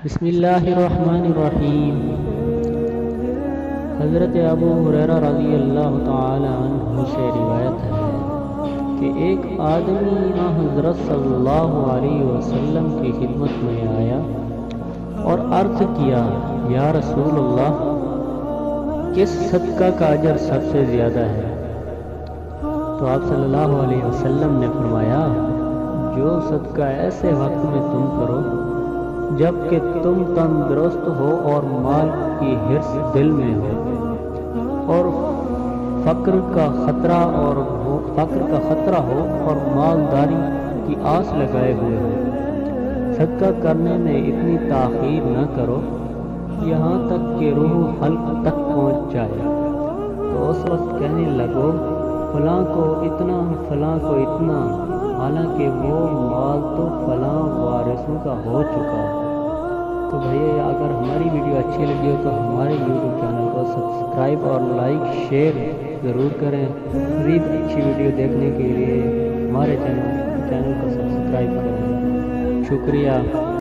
بسم اللہ الرحمن الرحیم۔ حضرت ابو ہریرہ رضی اللہ تعالی عنہ سے روایت ہے کہ ایک آدمی حضرت صلی اللہ علیہ وسلم کی خدمت میں آیا اور عرض کیا، یا رسول اللہ، کس صدقہ کا اجر سب سے زیادہ ہے؟ تو آپ صلی اللہ علیہ وسلم نے فرمایا، جو صدقہ ایسے وقت میں تم کرو جب کہ تم تندرست ہو اور مال کی حرص دل میں ہو اور فقر کا خطرہ ہو اور مالداری کی آس لگائے ہوئے ہو۔ صدقہ کرنے میں اتنی تاخیر نہ کرو یہاں تک کہ روح حلق تک پہنچ جائے۔ تو اس وقت کہنے لگو، فلاں کو اتنا، فلاں کو اتنا، حالانکہ وہ مال تو فلاں وارثوں کا ہو چکا۔ تو بھائی، اگر ہماری ویڈیو اچھی لگی ہو تو ہمارے یوٹیوب چینل کو سبسکرائب اور لائک شیئر ضرور کریں۔ مزید اچھی ویڈیو دیکھنے کے لیے ہمارے چینل کو سبسکرائب کریں۔ شکریہ۔